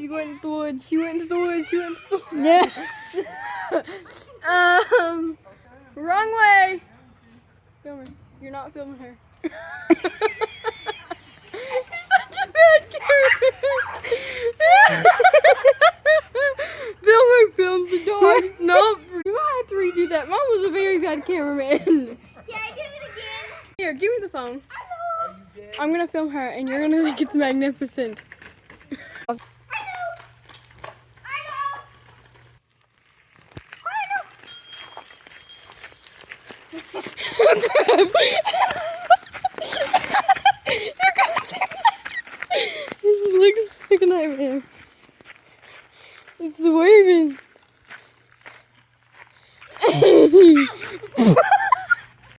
She went into the woods. She went into the woods. She went into the woods. Yeah. Wrong way. Film her. You're not filming her. You're such a bad cameraman. Film her. Film the dogs. No. You might have to redo that. Mom was a very bad cameraman. Can I do it again? Here, give me the phone. I'm gonna film her, and you're gonna think it's magnificent. This looks like a nightmare. It's swerving.